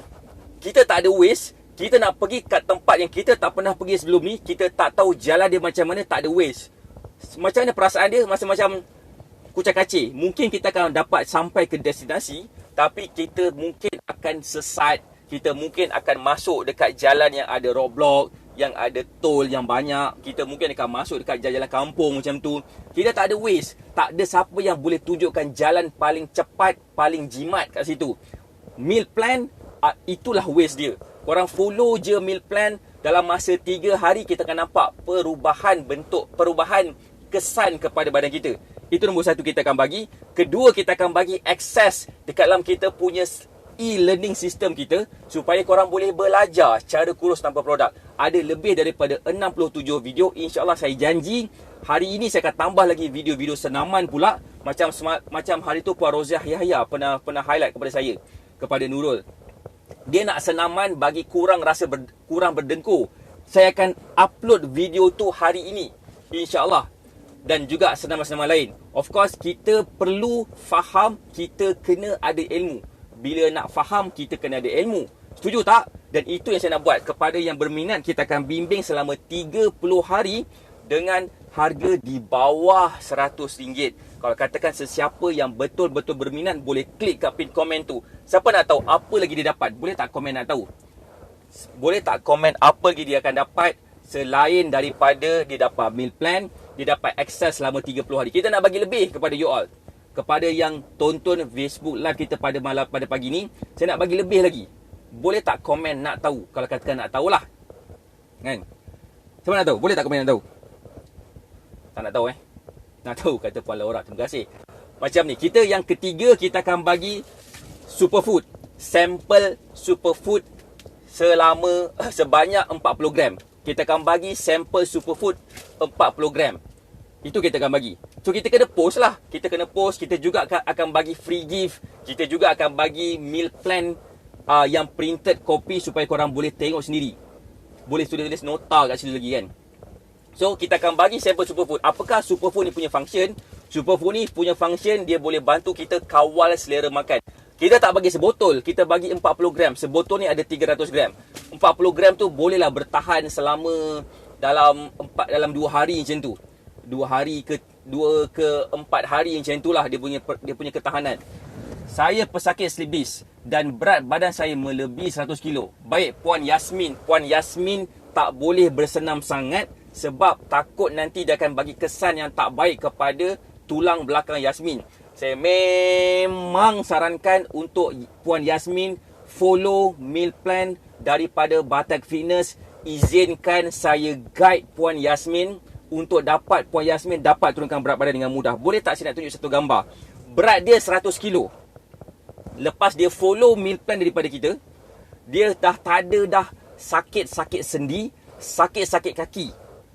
kita tak ada Waze, kita nak pergi kat tempat yang kita tak pernah pergi sebelum ni, kita tak tahu jalan dia macam mana, tak ada Waze. Macam mana perasaan dia? Macam kucak-kacir. Mungkin kita akan dapat sampai ke destinasi, tapi kita mungkin akan sesat. Kita mungkin akan masuk dekat jalan yang ada roadblock, yang ada tol yang banyak. Kita mungkin akan masuk dekat jalan-jalan kampung macam tu. Kita tak ada Waze. Tak ada siapa yang boleh tunjukkan jalan paling cepat, paling jimat kat situ. Meal plan, itulah Waze dia. Korang follow je meal plan. Dalam masa 3 hari kita akan nampak perubahan bentuk, perubahan kesan kepada badan kita. Itu nombor satu kita akan bagi. Kedua, kita akan bagi akses dekat dalam kita punya e-learning system kita supaya korang boleh belajar cara kurus tanpa produk. Ada lebih daripada 67 video. InsyaAllah saya janji hari ini saya akan tambah lagi video-video senaman pula. Macam hari tu Puan Roziah Yahya pernah highlight kepada saya, kepada Nurul. Dia nak senaman bagi kurang berdengkur. Saya akan upload video tu hari ini, InsyaAllah. Dan juga senaman-senaman lain. Of course, kita perlu faham, kita kena ada ilmu. Bila nak faham, kita kena ada ilmu. Setuju tak? Dan itu yang saya nak buat. Kepada yang berminat, kita akan bimbing selama 30 hari dengan harga di bawah RM100. Kalau katakan sesiapa yang betul-betul berminat, boleh klik kat pin komen tu. Siapa nak tahu apa lagi dia dapat? Boleh tak komen nak tahu? Boleh tak komen apa lagi dia akan dapat selain daripada dia dapat meal plan, dia dapat akses selama 30 hari. Kita nak bagi lebih kepada you all. Kepada yang tonton Facebook live kita pada pagi ni, saya nak bagi lebih lagi. Boleh tak komen nak tahu? Kalau katakan nak tahulah. Kan? Siapa nak tahu? Boleh tak komen nak tahu? Tak nak tahu Nak tahu, kata Puan Laura. Terima kasih. Macam ni, kita yang ketiga, kita akan bagi superfood. Sampel superfood sebanyak 40 gram. Kita akan bagi sampel superfood 40 gram. Itu kita akan bagi. So kita kena post lah. Kita kena post. Kita juga akan bagi free gift. Kita juga akan bagi meal plan yang printed copy supaya korang boleh tengok sendiri. Boleh tulis nota kat situ lagi kan. So kita akan bagi sampel superfood. Apakah superfood ni punya function? Superfood ni punya function, dia boleh bantu kita kawal selera makan. Kita tak bagi sebotol, kita bagi 40 gram. Sebotol ni ada 300 gram. 40 gram tu bolehlah bertahan selama dalam 2 hari macam tu. 2 ke 4 hari macam itulah dia punya ketahanan. Saya pesakit sleep disc dan berat badan saya melebihi 100 kilo. Baik Puan Yasmin. Puan Yasmin tak boleh bersenam sangat sebab takut nanti dia akan bagi kesan yang tak baik kepada tulang belakang Yasmin. Saya memang sarankan untuk Puan Yasmin follow meal plan daripada Batak Fitness. Izinkan saya guide Puan Yasmin untuk dapat Puan Yasmin dapat turunkan berat badan dengan mudah. Boleh tak saya nak tunjuk satu gambar? Berat dia 100 kilo. Lepas dia follow meal plan daripada kita, dia dah tak ada dah sakit-sakit sendi, sakit-sakit kaki.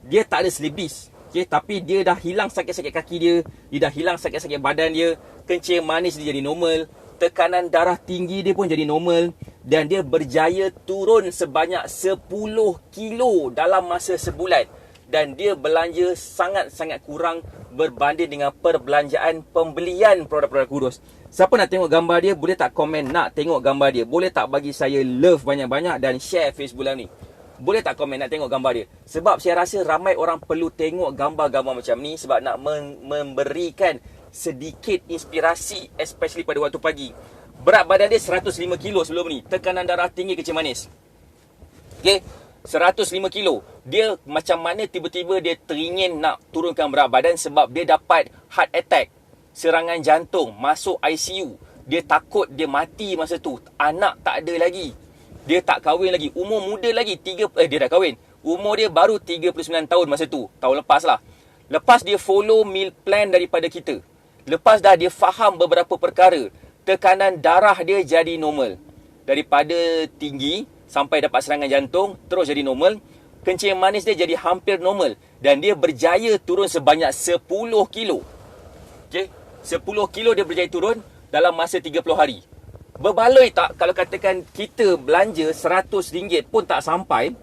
Dia tak ada sleep disc. Okay, tapi dia dah hilang sakit-sakit kaki dia dah hilang sakit-sakit badan dia, kencing manis dia jadi normal, tekanan darah tinggi dia pun jadi normal, dan dia berjaya turun sebanyak 10 kilo dalam masa sebulan. Dan dia belanja sangat-sangat kurang berbanding dengan perbelanjaan pembelian produk-produk kurus. Siapa nak tengok gambar dia, boleh tak komen nak tengok gambar dia? Boleh tak bagi saya love banyak-banyak dan share Facebook Live ni? Boleh tak komen nak tengok gambar dia? Sebab saya rasa ramai orang perlu tengok gambar-gambar macam ni sebab nak memberikan sedikit inspirasi, especially pada waktu pagi. Berat badan dia 105 kilo sebelum ni. Tekanan darah tinggi, kencing manis. Okay, 105 kilo. Dia macam mana tiba-tiba dia teringin nak turunkan berat badan sebab dia dapat heart attack, serangan jantung, masuk ICU. Dia takut dia mati masa tu. Anak tak ada lagi. Dia tak kahwin lagi. Umur muda lagi. Dia dah kahwin. Umur dia baru 39 tahun masa tu. Tahun lepas lah. Lepas dia follow meal plan daripada kita. Lepas dah dia faham beberapa perkara. Tekanan darah dia jadi normal. Daripada tinggi sampai dapat serangan jantung, terus jadi normal. Kencing manis dia jadi hampir normal. Dan dia berjaya turun sebanyak 10 kilo. Okay? 10 kilo dia berjaya turun dalam masa 30 hari. Berbaloi tak kalau katakan kita belanja RM100 pun tak sampai,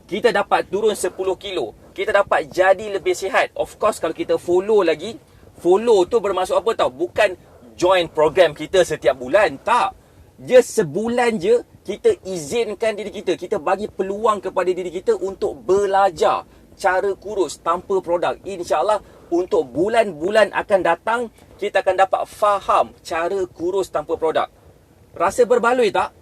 kita dapat turun 10 kilo. Kita dapat jadi lebih sihat. Of course kalau kita follow lagi, follow tu bermaksud apa tau? Bukan join program kita setiap bulan. Tak. Dia sebulan je kita izinkan diri kita. Kita bagi peluang kepada diri kita untuk belajar cara kurus tanpa produk. InsyaAllah untuk bulan-bulan akan datang, kita akan dapat faham cara kurus tanpa produk. Rasa berbaloi tak?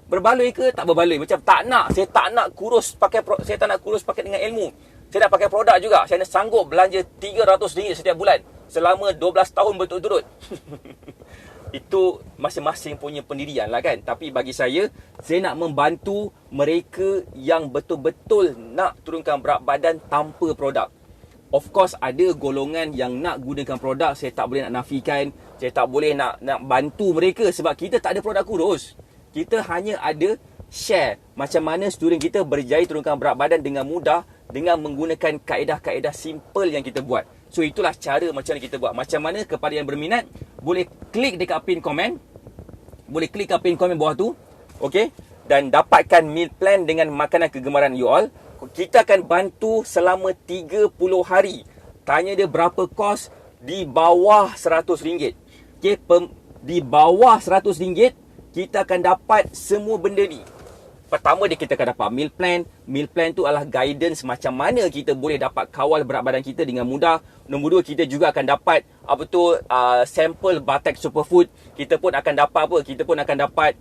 Berbaloi ke tak berbaloi? Macam tak nak. Saya tak nak kurus pakai saya tak nak kurus pakai dengan ilmu. Saya dah pakai produk juga. Saya sanggup belanja RM300 setiap bulan selama 12 tahun berturut-turut. Itu masing-masing punya pendirian lah kan. Tapi bagi saya nak membantu mereka yang betul-betul nak turunkan berat badan tanpa produk. Of course ada golongan yang nak gunakan produk. Saya tak boleh nak nafikan. Saya tak boleh nak bantu mereka sebab kita tak ada produk kurus. Kita hanya ada share macam mana student kita berjaya turunkan berat badan dengan mudah dengan menggunakan kaedah-kaedah simple yang kita buat. So itulah cara macam mana kita buat. Macam mana kepada yang berminat, boleh klik dekat pin komen. Boleh klik kat pin komen bawah tu. Okay. Dan dapatkan meal plan dengan makanan kegemaran you all. Kita akan bantu selama 30 hari. Tanya dia berapa kos, di bawah RM100. Okay, di bawah RM100 kita akan dapat semua benda ni. Pertama dia kita akan dapat meal plan. Meal plan tu adalah guidance macam mana kita boleh dapat kawal berat badan kita dengan mudah. Nombor 2, kita juga akan dapat sampel Batek Superfood. Kita pun akan dapat Kita pun akan dapat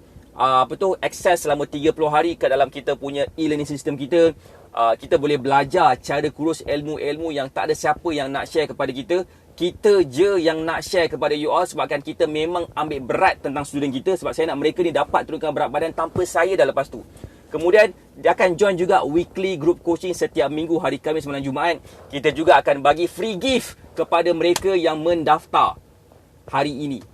akses selama 30 hari ke dalam kita punya e-learning system kita. Kita boleh belajar cara kurus, ilmu-ilmu yang tak ada siapa yang nak share kepada kita. Kita je yang nak share kepada you all sebabkan kita memang ambil berat tentang student kita. Sebab saya nak mereka ni dapat turunkan berat badan tanpa saya dah lepas tu. Kemudian dia akan join juga weekly group coaching setiap minggu hari Khamis malam Jumaat. Kita juga akan bagi free gift kepada mereka yang mendaftar hari ini.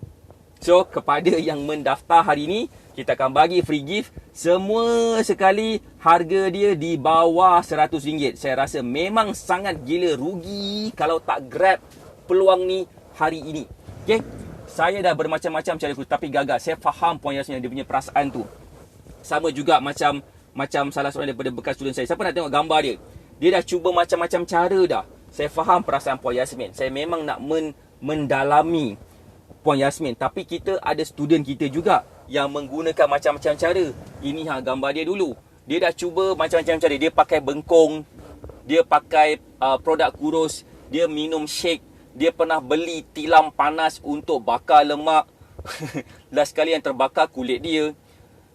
So kepada yang mendaftar hari ini, kita akan bagi free gift. Semua sekali harga dia di bawah RM100. Saya rasa memang sangat gila rugi kalau tak grab peluang ni hari ini. Okay? Saya dah bermacam-macam cara kurus tapi gagal. Saya faham Puan Yasmin dia punya perasaan tu. Sama juga macam salah seorang daripada bekas student saya. Siapa nak tengok gambar dia? Dia dah cuba macam-macam cara dah. Saya faham perasaan Puan Yasmin. Saya memang nak mendalami Puan Yasmin. Tapi kita ada student kita juga yang menggunakan macam-macam cara. Ini gambar dia dulu. Dia dah cuba macam-macam cara. Dia pakai bengkong. Dia pakai produk kurus. Dia minum shake. Dia pernah beli tilam panas untuk bakar lemak. Last kali yang terbakar kulit dia.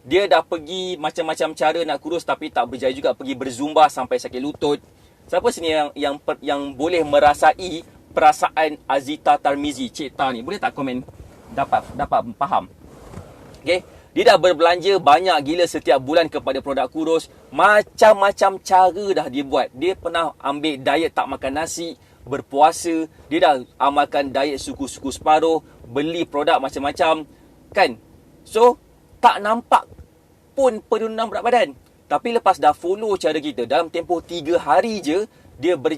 Dia dah pergi macam-macam cara nak kurus tapi tak berjaya juga. Pergi berzumba sampai sakit lutut. Siapa sini yang boleh merasai perasaan Azita Tarmizi, Cik Ta ni? Boleh tak komen? Dapat faham. Okay? Dia dah berbelanja banyak gila setiap bulan kepada produk kurus. Macam-macam cara dah dia buat. Dia pernah ambil diet tak makan nasi, berpuasa. Dia dah amalkan diet suku-suku separuh, beli produk macam-macam. Kan? So, tak nampak pun penurunan berat badan. Tapi lepas dah follow cara kita, dalam tempoh 3 hari je,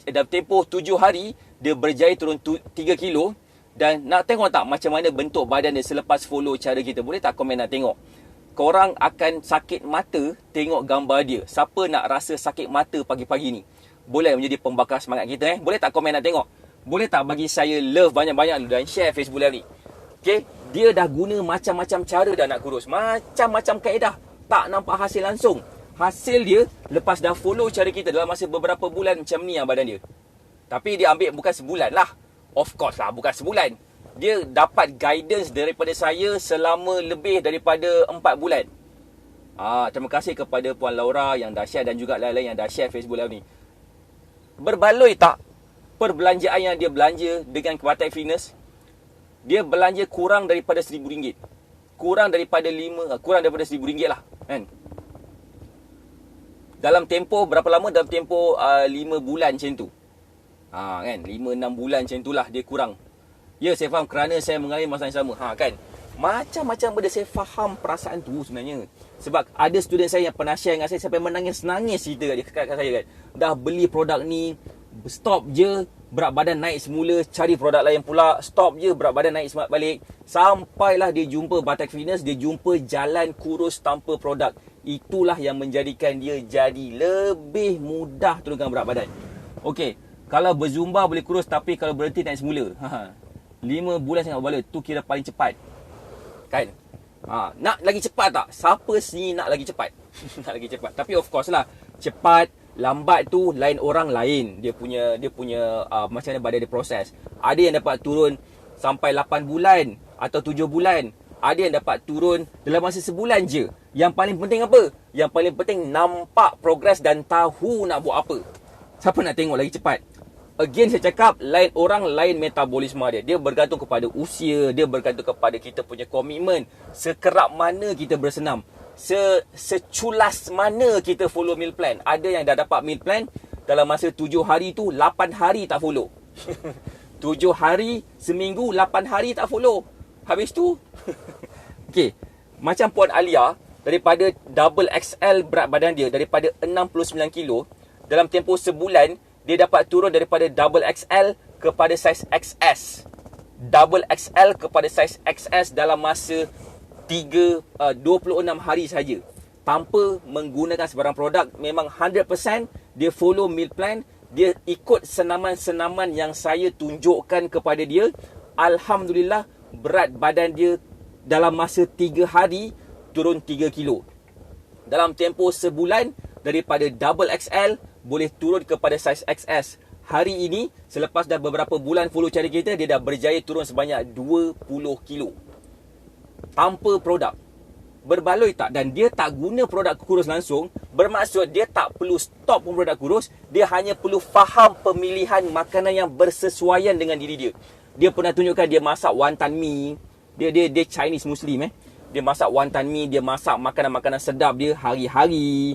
dalam tempoh 7 hari, dia berjaya turun 3 kilo. Dan nak tengok tak macam mana bentuk badan dia selepas follow cara kita? Boleh tak komen nak tengok? Korang akan sakit mata tengok gambar dia. Siapa nak rasa sakit mata pagi-pagi ni? Boleh menjadi pembakar semangat kita. Boleh tak komen nak tengok? boleh tak bagi saya love banyak-banyak dan share Facebook Live ni. Okay, dia dah guna macam-macam cara dah nak kurus, macam-macam kaedah, tak nampak hasil langsung. Hasil dia lepas dah follow cara kita dalam masa beberapa bulan macam ni badan dia. Tapi dia ambil bukan sebulan lah. Of course lah, bukan sebulan. Dia dapat guidance daripada saya selama lebih daripada 4 bulan. Terima kasih kepada Puan Laura yang dah share dan juga lain-lain yang dah share Facebook Live ni. Berbaloi tak perbelanjaan yang dia belanja dengan Batik Fitness? Dia belanja kurang daripada RM1,000. Kurang daripada RM1,000 lah, kan? Dalam tempoh berapa lama? Dalam tempoh 5 bulan macam tu. Kan? 5-6 bulan macam tu lah dia kurang. Ya, saya faham kerana saya mengalami masalah yang sama. Kan? Macam-macam benda saya faham perasaan tu sebenarnya. Sebab ada student saya yang pernah share dengan saya sampai menangis-nangis cerita kat saya kan. Dah beli produk ni, stop je, berat badan naik semula, cari produk lain pula, stop je, berat badan naik semat balik. Sampailah dia jumpa Batik Fitness, dia jumpa jalan kurus tanpa produk. Itulah yang menjadikan dia jadi lebih mudah turunkan berat badan. Okey, kalau berzumba boleh kurus tapi kalau berhenti naik semula. 5 bulan sangat berbaloi, tu kira paling cepat. Kan? Nak lagi cepat tak? Siapa sini nak lagi cepat? Nak lagi cepat. Tapi of course lah, cepat, lambat tu lain orang lain. Dia punya macam mana badan dia proses. Ada yang dapat turun sampai 8 bulan atau 7 bulan. Ada yang dapat turun dalam masa sebulan je. Yang paling penting apa? Yang paling penting nampak progres dan tahu nak buat apa. Siapa nak tengok lagi cepat? Again saya cakap, lain orang lain metabolisme dia. Dia bergantung kepada usia, dia bergantung kepada kita punya komitmen. Sekerap mana kita bersenam, seculas mana kita follow meal plan. Ada yang dah dapat meal plan dalam masa 7 hari tu 8 hari tak follow. 7 hari seminggu, 8 hari tak follow. Habis tu okey, macam Puan Alia, daripada double XL berat badan dia, daripada 69 kilo, dalam tempoh sebulan dia dapat turun daripada double XL kepada saiz XS. Double XL kepada saiz XS dalam masa 26 hari saja. Tanpa menggunakan sebarang produk. Memang 100% dia follow meal plan. Dia ikut senaman-senaman yang saya tunjukkan kepada dia. Alhamdulillah, berat badan dia dalam masa 3 hari turun 3 kilo. Dalam tempoh sebulan, daripada double XL boleh turun kepada saiz XS. Hari ini, selepas dah beberapa bulan follow cara kita, dia dah berjaya turun sebanyak 20 kilo. Tanpa produk. Berbaloi tak? Dan dia tak guna produk kurus langsung. Bermaksud dia tak perlu stop pun produk kurus. Dia hanya perlu faham pemilihan makanan yang bersesuaian dengan diri dia. Dia pernah tunjukkan dia masak wonton mee. Dia Chinese Muslim Dia masak wonton mee, dia masak makanan-makanan sedap dia hari-hari.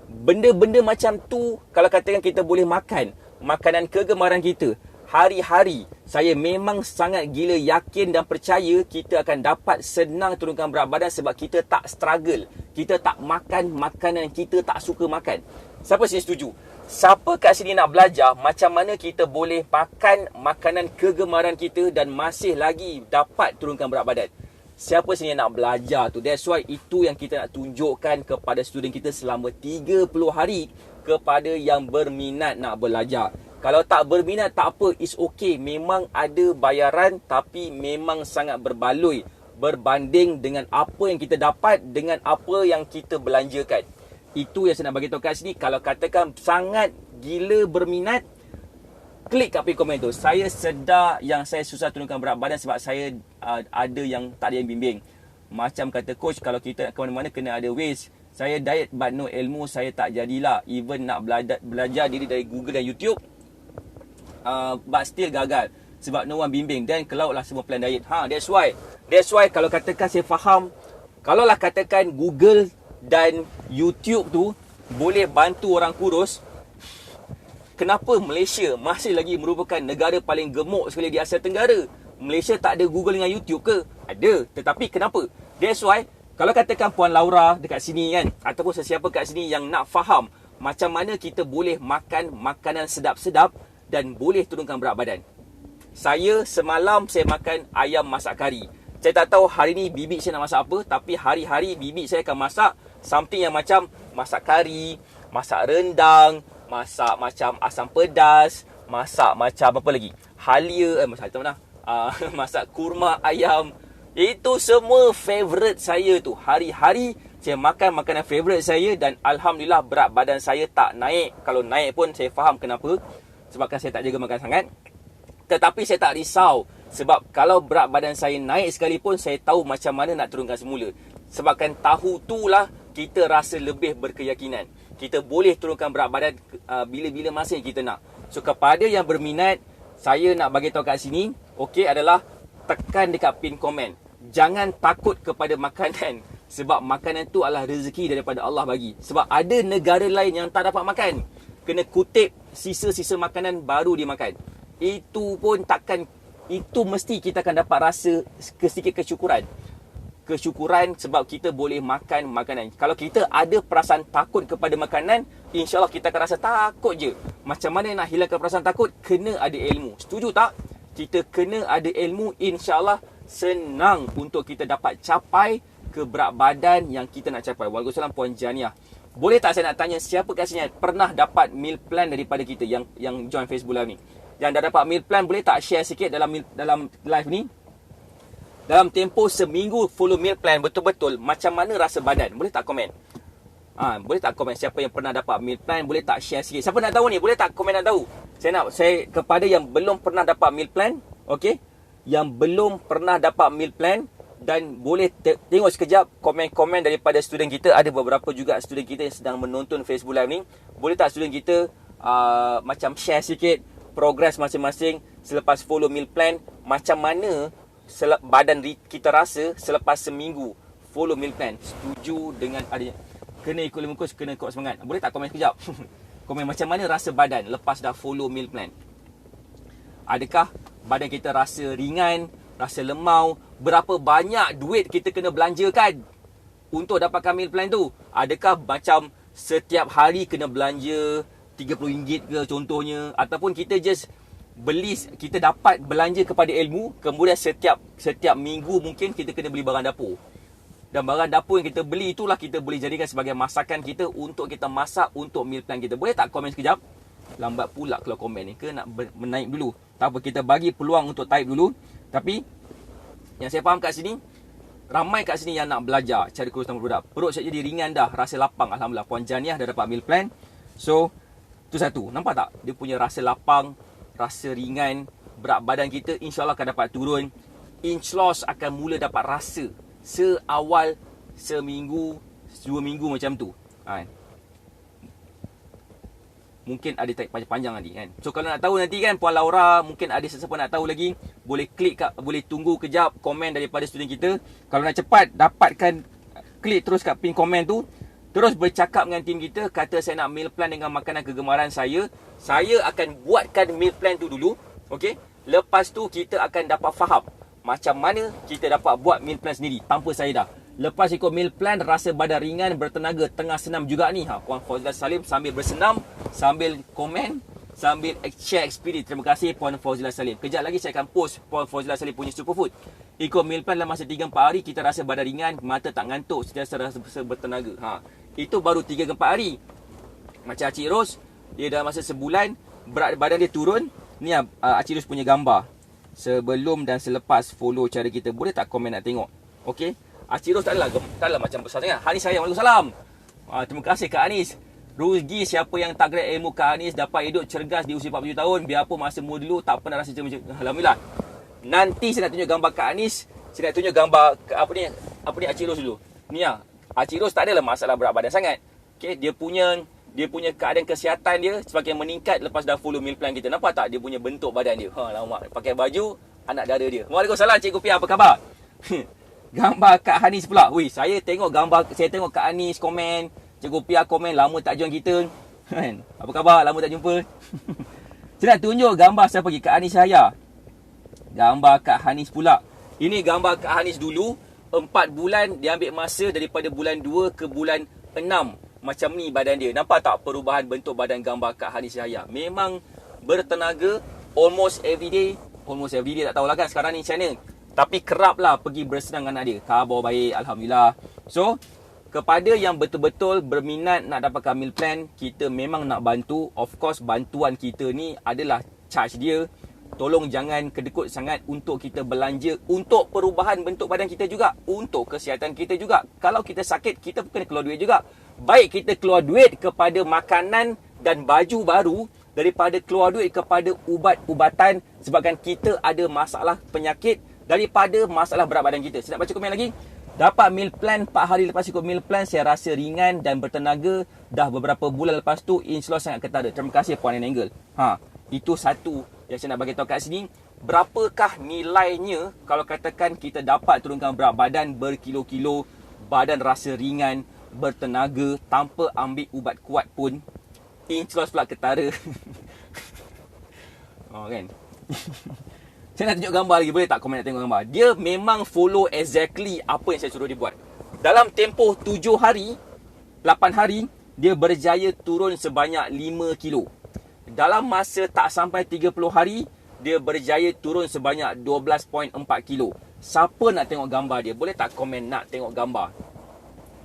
Benda-benda macam tu, kalau katakan kita boleh makan makanan kegemaran kita hari-hari, saya memang sangat gila yakin dan percaya kita akan dapat senang turunkan berat badan sebab kita tak struggle. Kita tak makan makanan yang kita tak suka makan. Siapa sini setuju? Siapa kat sini nak belajar macam mana kita boleh makan makanan kegemaran kita dan masih lagi dapat turunkan berat badan? Siapa sini nak belajar tu? That's why itu yang kita nak tunjukkan kepada student kita selama 30 hari kepada yang berminat nak belajar. Kalau tak berminat tak apa, it's okay. Memang ada bayaran tapi memang sangat berbaloi berbanding dengan apa yang kita dapat dengan apa yang kita belanjakan. Itu yang saya nak bagi tahu kat sini. Kalau katakan sangat gila berminat, klik kat komen tu. Saya sedar yang saya susah turunkan berat badan sebab saya ada yang tak ada yang bimbing. Macam kata coach, kalau kita nak ke mana-mana kena ada ways. Saya diet but no ilmu, saya tak jadilah. Even nak belajar diri dari Google dan YouTube, but still gagal sebab no one bimbing. Dan kelautlah semua plan diet. That's why kalau katakan saya faham, kalaulah katakan Google dan YouTube tu boleh bantu orang kurus, kenapa Malaysia masih lagi merupakan negara paling gemuk sekali di Asia Tenggara? Malaysia tak ada Google dengan YouTube ke? Ada. Tetapi kenapa? That's why, kalau katakan Puan Laura dekat sini kan, ataupun sesiapa kat sini yang nak faham macam mana kita boleh makan makanan sedap-sedap dan boleh turunkan berat badan. Saya semalam saya makan ayam masak kari. Saya tak tahu hari ni bibik saya nak masak apa, tapi hari-hari bibik saya akan masak something yang macam masak kari, masak rendang, masak macam asam pedas, masak macam apa lagi. halia, macam mana? Masak kurma ayam. Itu semua favourite saya tu. Hari-hari saya makan makanan favourite saya dan alhamdulillah berat badan saya tak naik. Kalau naik pun saya faham kenapa. Sebabkan saya tak jaga makan sangat. Tetapi saya tak risau. Sebab kalau berat badan saya naik sekalipun, saya tahu macam mana nak turunkan semula. Sebabkan tahu tu lah kita rasa lebih berkeyakinan. Kita boleh turunkan berat badan bila-bila masa yang kita nak. So kepada yang berminat, saya nak bagi tahu kat sini, okey, adalah tekan dekat pin komen. Jangan takut kepada makanan. Sebab makanan tu adalah rezeki daripada Allah bagi. Sebab ada negara lain yang tak dapat makan. Kena kutip sisa-sisa makanan baru dia makan. Itu pun takkan, itu mesti kita akan dapat rasa sedikit kesyukuran. Kesyukuran sebab kita boleh makan makanan. Kalau kita ada perasaan takut kepada makanan, insyaAllah kita akan rasa takut je. Macam mana nak hilangkan perasaan takut? Kena ada ilmu. Setuju tak? Kita kena ada ilmu, insyaAllah senang untuk kita dapat capai ke berat badan yang kita nak capai. Waalaikumsalam Puan Janiah. Boleh tak saya nak tanya siapa kat sini pernah dapat meal plan daripada kita yang join Facebook Live ni? Yang dah dapat meal plan, boleh tak share sikit dalam live ni? Dalam tempoh seminggu follow meal plan betul-betul, macam mana rasa badan? Boleh tak komen? Boleh tak komen siapa yang pernah dapat meal plan? Boleh tak share sikit? Siapa nak tahu ni? Boleh tak komen nak tahu? Saya kepada yang belum pernah dapat meal plan, okey? Yang belum pernah dapat meal plan, dan boleh tengok sekejap komen-komen daripada student kita. Ada beberapa juga student kita yang sedang menonton Facebook Live ni. Boleh tak student kita macam share sikit progress masing-masing selepas follow meal plan, macam mana badan kita rasa selepas seminggu follow meal plan? Setuju dengan adanya kena ikut 5 kurs, kena kuat semangat? Boleh tak komen sekejap? Komen macam mana rasa badan lepas dah follow meal plan? Adakah badan kita rasa ringan, rasa lemau? Berapa banyak duit kita kena belanjakan untuk dapatkan meal plan tu? Adakah macam setiap hari kena belanja RM30 ke contohnya? Ataupun kita just beli, kita dapat belanja kepada ilmu, kemudian setiap minggu mungkin kita kena beli barang dapur. Dan barang dapur yang kita beli itulah kita boleh jadikan sebagai masakan kita untuk kita masak untuk meal plan kita. Boleh tak komen sekejap? Lambat pula kalau komen ni, ke nak menaik dulu? Tak apa, kita bagi peluang untuk type dulu. Tapi yang saya faham kat sini, ramai kat sini yang nak belajar cara kurus tambah produk. Perut saya jadi ringan dah, rasa lapang. Alhamdulillah, Puan Janiah dah dapat meal plan. So, tu satu. Nampak tak? Dia punya rasa lapang, rasa ringan. Berat badan kita insyaAllah akan dapat turun. Inch loss akan mula dapat rasa seawal seminggu, 2 minggu macam tu. Mungkin ada tag panjang-panjang nanti kan. So kalau nak tahu nanti kan, Puan Laura, mungkin ada sesiapa nak tahu lagi, boleh boleh tunggu kejap komen daripada student kita. Kalau nak cepat dapatkan, klik terus kat pin komen tu, terus bercakap dengan tim kita, kata saya nak meal plan dengan makanan kegemaran saya. Saya akan buatkan meal plan tu dulu, okey? Lepas tu kita akan dapat faham macam mana kita dapat buat meal plan sendiri tanpa saya dah. Lepas ikut meal plan, rasa badan ringan, bertenaga, tengah senam juga ni. Puan Fauzilah Salim sambil bersenam, sambil komen, sambil share experience. Terima kasih Puan Fauzilah Salim. Kejap lagi saya akan post Puan Fauzilah Salim punya superfood. Ikut meal plan dalam masa 3-4 hari, kita rasa badan ringan, mata tak ngantuk, sentiasa rasa bertenaga. Itu baru 3-4 hari. Macam Acik Ros, dia dalam masa sebulan, berat badan dia turun. Ni Acik Ros punya gambar sebelum dan selepas follow cara kita. Boleh tak komen nak tengok? Okey. Acik Ros taklah macam besar sangat. Hanis sayang, waalaikumsalam. Terima kasih Kak Anis. Rugi siapa yang tak kena ilmu Kak Anis dapat hidup cergas di usia 47 tahun. Biarpun masa muda dulu tak pernah rasa macam. Alhamdulillah. Nanti saya nak tunjuk gambar Kak Anis. Saya nak tunjuk gambar apa ni Acik Ros dulu. Ni Acik Ros tak adalah masalah berat badan sangat. Okey, dia punya keadaan kesihatan dia semakin meningkat lepas dah follow meal plan kita. Nampak tak dia punya bentuk badan dia? Lama pakai baju anak dara dia. Waalaikumsalam Cikgu Pia, apa khabar? Gambar Kak Hanis pula. Saya tengok Kak Hanis komen, Cikgu Pia komen, lama tak join kita. Kan? Apa khabar? Lama tak jumpa. Saya nak tunjuk gambar siapa lagi? Kak Hanis Yahya. Gambar Kak Hanis pula. Ini gambar Kak Hanis dulu. 4 bulan dia ambil masa daripada bulan 2 ke bulan 6. Macam ni badan dia. Nampak tak perubahan bentuk badan gambar Kak Hanis Yahya? Memang bertenaga almost everyday tak tahulah kan sekarang ni macam mana. Tapi kerap lah pergi bersenang dengan anak dia. Khabar baik, Alhamdulillah. So, kepada yang betul-betul berminat nak dapatkan meal plan, kita memang nak bantu. Of course, bantuan kita ni adalah charge dia tolong jangan kedekut sangat untuk kita belanja untuk perubahan bentuk badan kita juga, untuk kesihatan kita juga. Kalau kita sakit, kita pun kena keluar duit juga. Baik kita keluar duit kepada makanan dan baju baru daripada keluar duit kepada ubat-ubatan sebabkan kita ada masalah penyakit daripada masalah berat badan kita. Saya nak baca komen lagi. Dapat meal plan 4 hari lepas ikut meal plan, saya rasa ringan dan bertenaga. Dah beberapa bulan lepas tu, insya-Allah sangat ketara. Terima kasih Puan Angle. Itu satu yang saya nak bagi tahu kat sini. Berapakah nilainya kalau katakan kita dapat turunkan berat badan berkilo-kilo, badan rasa ringan, bertenaga tanpa ambil ubat kuat pun, insya-Allah pula ketara. Kan? Saya nak tunjuk gambar lagi. Boleh tak komen nak tengok gambar? Dia memang follow exactly apa yang saya suruh dia buat. Dalam tempoh 7 hari, 8 hari, dia berjaya turun sebanyak 5 kilo. Dalam masa tak sampai 30 hari, dia berjaya turun sebanyak 12.4 kilo. Siapa nak tengok gambar dia? Boleh tak komen nak tengok gambar?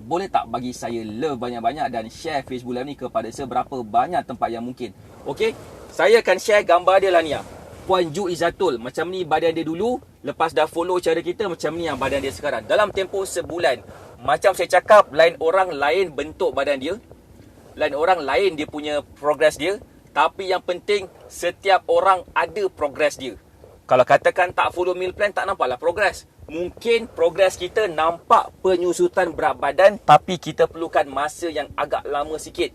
Boleh tak bagi saya love banyak-banyak dan share Facebook Live ni kepada seberapa banyak tempat yang mungkin. Okey, saya akan share gambar dia lah ni. Puan Ju Izzatul, macam ni badan dia dulu. Lepas dah follow cara kita, macam ni yang badan dia sekarang. Dalam tempoh sebulan, macam saya cakap, lain orang lain bentuk badan dia, lain orang lain dia punya progress dia. Tapi yang penting, setiap orang ada progress dia. Kalau katakan tak follow meal plan, tak nampaklah progress. Mungkin progress kita nampak penyusutan berat badan, tapi kita perlukan masa yang agak lama sikit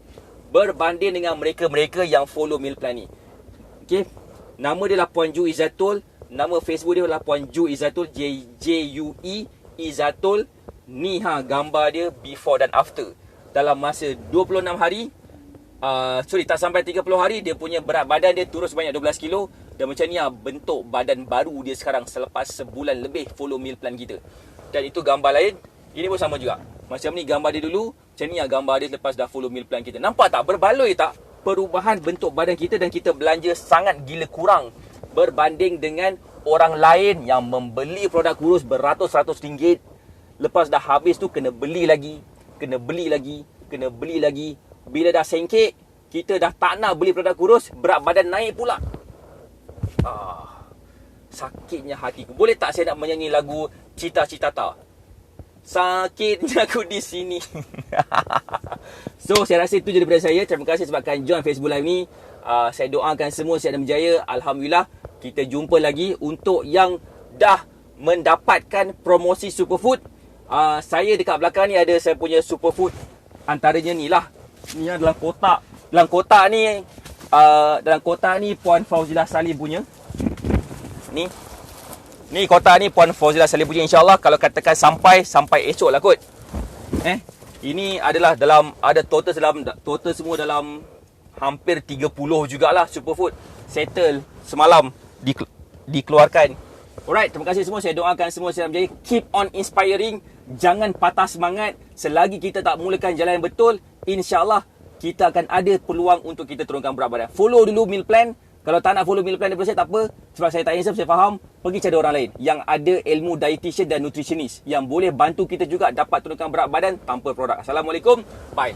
berbanding dengan mereka-mereka yang follow meal plan ni. Okey, nama dia lah Puan Ju Izzatul. Nama Facebook dia lah Puan Ju Izzatul, J-U-E Izzatul. Ni gambar dia before dan after. Dalam masa 26 hari, tak sampai 30 hari, dia punya berat badan dia turun sebanyak 12 kilo. Dan macam ni bentuk badan baru dia sekarang selepas sebulan lebih follow meal plan kita. Dan itu gambar lain. Ini pun sama juga. Macam ni gambar dia dulu, macam ni gambar dia lepas dah follow meal plan kita. Nampak tak? Berbaloi tak? Perubahan bentuk badan kita, dan kita belanja sangat gila kurang berbanding dengan orang lain yang membeli produk kurus beratus-ratus ringgit. Lepas dah habis tu kena beli lagi, kena beli lagi, kena beli lagi. Bila dah sengkek, kita dah tak nak beli produk kurus, berat badan naik pula. Sakitnya hatiku. Boleh tak saya nak menyanyi lagu Cita-Cita Tak? Sakitnya aku di sini. So, saya rasa itu je daripada saya. Terima kasih sebabkan join Facebook Live ni. Saya doakan semua sihat dan berjaya. Alhamdulillah, kita jumpa lagi. Untuk yang dah mendapatkan promosi superfood, saya dekat belakang ni ada saya punya superfood. Antaranya ni lah. Ni adalah kotak. Dalam kotak ni Puan Fauzilah Salim punya. Ni kotak ni Puan Fauzilah Salim punya, insya-Allah kalau katakan sampai esok lah kot. Ini adalah ada total semua dalam hampir 30 jugalah superfood settle semalam dikeluarkan. Alright, terima kasih semua. Saya doakan semua sihat berjaya. Keep on inspiring. Jangan patah semangat. Selagi kita tak mulakan jalan yang betul, insya-Allah kita akan ada peluang untuk kita turunkan berat badan. Follow dulu meal plan. Kalau tak nak follow meal plan daripada saya, tak apa. Sebab saya tak insaf, saya faham. Pergi cari orang lain yang ada ilmu dietitian dan nutritionist yang boleh bantu kita juga dapat turunkan berat badan tanpa produk. Assalamualaikum. Bye.